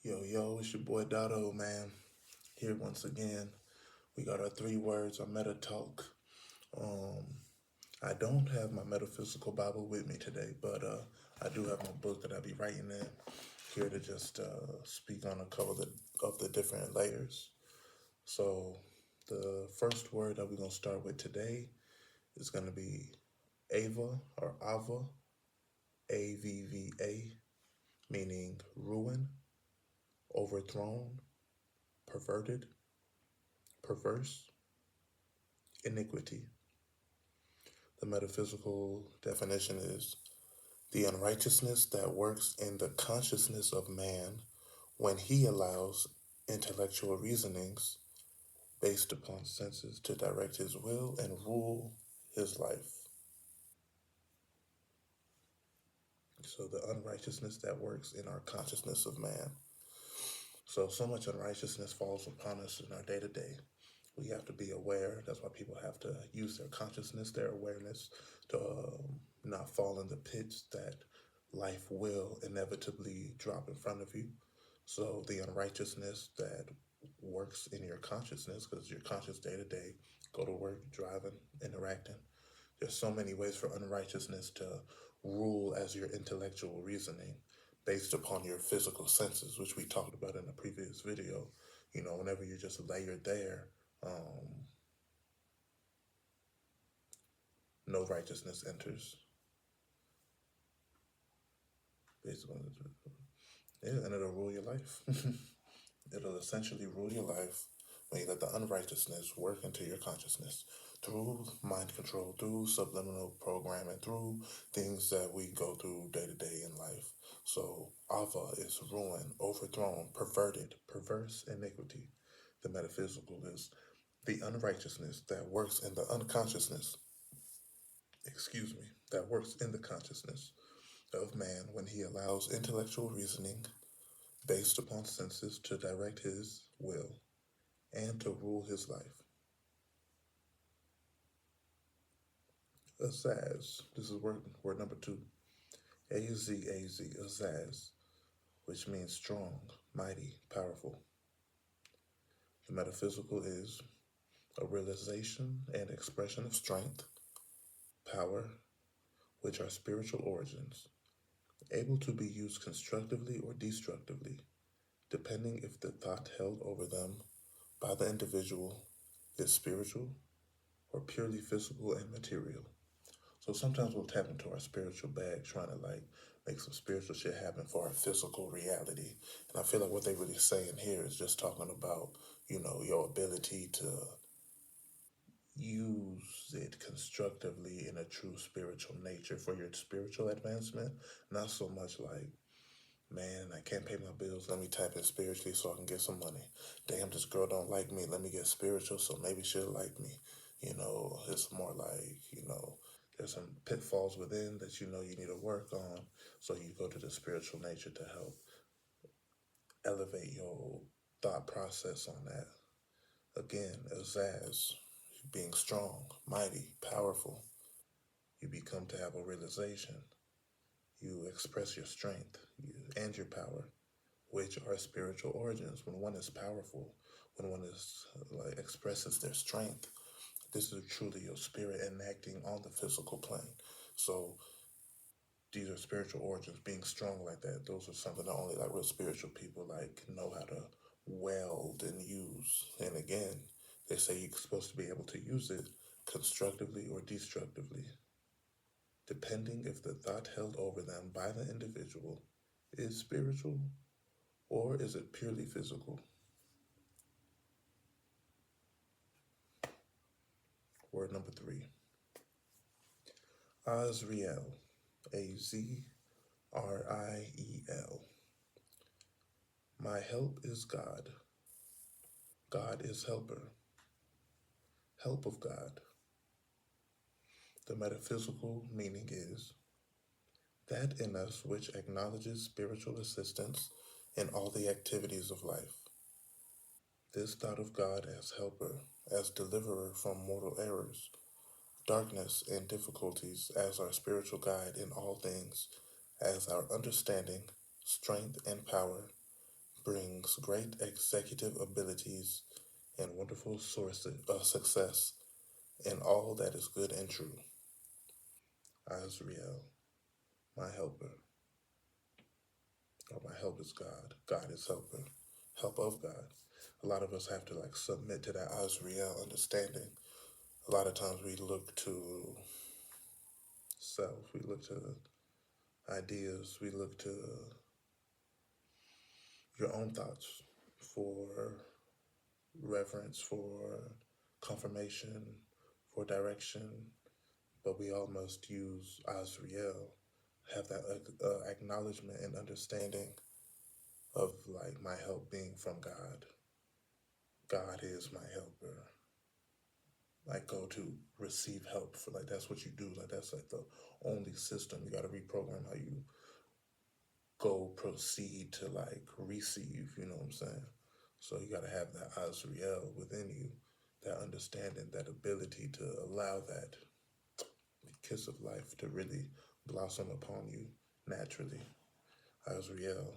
Yo, yo, it's your boy Dotto, man. Here once again. We got our three words, our meta talk. Um, I don't have my metaphysical Bible with me today, but I do have my book that I'll be writing in. Here to just speak on a couple of the different layers. So, the first word that we're going to start with today is going to be Ava or Ava, AVVA, meaning ruin, overthrown, perverted, perverse, iniquity. The metaphysical definition is the unrighteousness that works in the consciousness of man when he allows intellectual reasonings based upon senses to direct his will and rule his life. So, the unrighteousness that works in our consciousness of man. So much unrighteousness falls upon us in our day to day. We have to be aware. That's why people have to use their consciousness, their awareness, to not fall in the pits that life will inevitably drop in front of you. So the unrighteousness that works in your consciousness, because you're conscious day to day, go to work, driving, interacting. There's so many ways for unrighteousness to rule as your intellectual reasoning based upon your physical senses, which we talked about in a previous video. Whenever you're just layered there, no righteousness enters. Basically, yeah, and it'll rule your life. It'll essentially rule your life when you let the unrighteousness work into your consciousness through mind control, through subliminal programming, through things that we go through day to day in life. So, Ava is ruin, overthrown, perverted, perverse iniquity. The metaphysical is the unrighteousness that works in the unconsciousness, that works in the consciousness of man when he allows intellectual reasoning based upon senses to direct his will and to rule his life. Azaz, this is word number two. A-Z-A-Z, Azaz, which means strong, mighty, powerful. The metaphysical is a realization and expression of strength, power, which are spiritual origins, able to be used constructively or destructively, depending if the thought held over them by the individual is spiritual or purely physical and material. So sometimes we'll tap into our spiritual bag trying to make some spiritual shit happen for our physical reality. And I feel like what they really saying here is just talking about, your ability to use it constructively in a true spiritual nature for your spiritual advancement. Not so much like, man, I can't pay my bills. Let me tap in spiritually so I can get some money. Damn, this girl don't like me. Let me get spiritual so maybe she'll like me. It's more like, there's some pitfalls within that you need to work on. So you go to the spiritual nature to help elevate your thought process on that. Again, Azaz, being strong, mighty, powerful. You become to have a realization. You express your strength and your power, which are spiritual origins. When one is powerful, when one is expresses their strength, this is truly your spirit enacting on the physical plane. So these are spiritual origins. Being strong like that, those are something that only real spiritual people know how to weld and use. And again, they say you're supposed to be able to use it constructively or destructively, depending if the thought held over them by the individual is spiritual or is it purely physical. Word number three. Azriel. Azriel. My help is God. God is helper. Help of God. The metaphysical meaning is that in us which acknowledges spiritual assistance in all the activities of life. This thought of God as helper, as deliverer from mortal errors, darkness, and difficulties, as our spiritual guide in all things, as our understanding, strength, and power, brings great executive abilities and wonderful sources of success in all that is good and true. Azrael, my helper, or my help is God. God is helper, help of God. A lot of us have to like submit to that Azrael understanding. A lot of times we look to self, we look to ideas, we look to your own thoughts for reverence, for confirmation, for direction, but we all must use Azrael, have that acknowledgement and understanding of like my help being from God. God is my helper. Like go to receive help for like that's what you do. Like that's like the only system. You gotta reprogram how you go proceed to like receive, you know what I'm saying? So you gotta have that Azrael within you, that understanding, that ability to allow that kiss of life to really blossom upon you naturally. Azrael,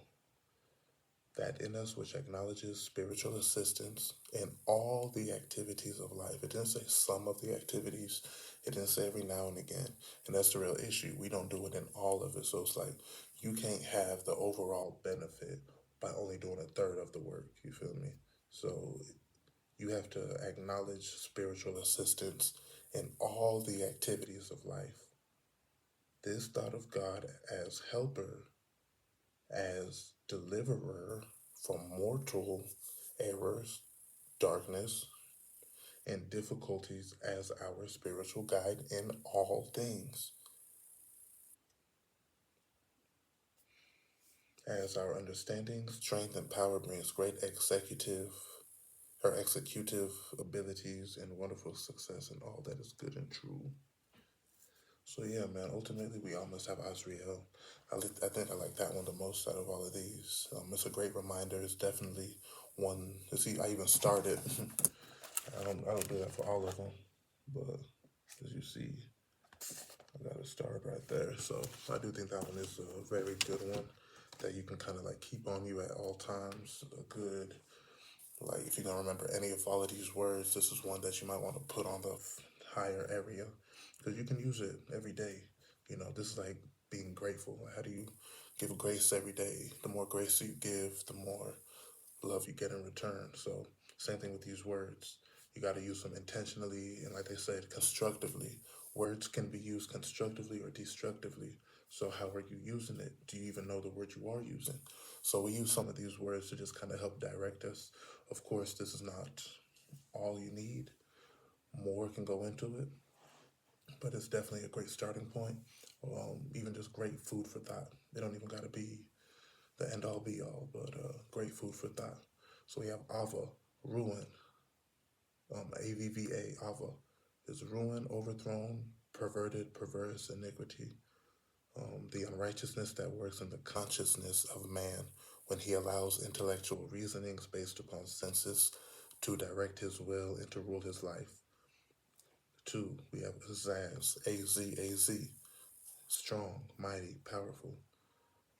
that in us which acknowledges spiritual assistance in all the activities of life. It didn't say some of the activities, it didn't say every now and again. And that's the real issue. We don't do it in all of it. So it's like you can't have the overall benefit by only doing a third of the work. You feel me? So you have to acknowledge spiritual assistance in all the activities of life. This thought of God as helper, as deliverer from mortal errors, darkness, and difficulties as our spiritual guide in all things. As our understanding, strength, and power brings great executive abilities and wonderful success in all that is good and true. So yeah, man, ultimately we all must have Azrael. I think I like that one the most out of all of these. It's a great reminder. It's definitely one. See, I even started. I don't do that for all of them, but as you see, I got to start right there. So I do think that one is a very good one that you can kind of like keep on you at all times. A good, like if you don't remember any of all of these words, this is one that you might want to put on the higher area because you can use it every day. You know, this is like being grateful. How do you give grace every day? The more grace you give, the more love you get in return. So same thing with these words. You got to use them intentionally and, like they said, constructively. Words can be used constructively or destructively. So how are you using it? Do you even know the word you are using? So we use some of these words to just kind of help direct us. Of course, this is not all you need. More can go into it, but it's definitely a great starting point. Even just great food for thought. It don't even got to be the end all be all, but great food for thought. So we have Ava, ruin, AVVA, Ava, is ruin, overthrown, perverted, perverse, iniquity. The unrighteousness that works in the consciousness of man when he allows intellectual reasonings based upon senses to direct his will and to rule his life. Two, we have Zaz, A-Z-A-Z, strong, mighty, powerful.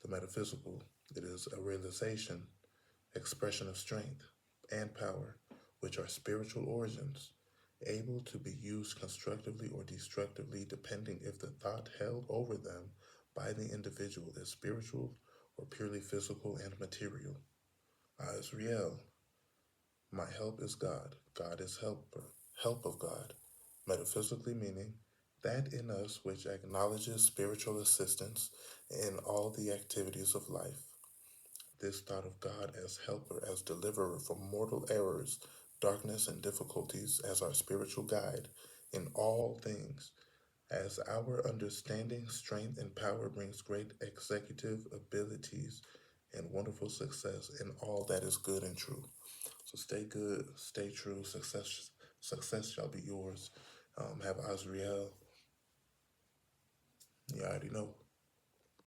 The metaphysical, it is a realization, expression of strength and power, which are spiritual origins, able to be used constructively or destructively depending if the thought held over them by the individual is spiritual or purely physical and material. Azrael, my help is God. God is helper, help of God. Metaphysically meaning that in us which acknowledges spiritual assistance in all the activities of life. This thought of God as helper, as deliverer from mortal errors, darkness, and difficulties, as our spiritual guide in all things, as our understanding, strength, and power brings great executive abilities and wonderful success in all that is good and true. So stay good, stay true, success shall be yours. Have Azrael. You already know.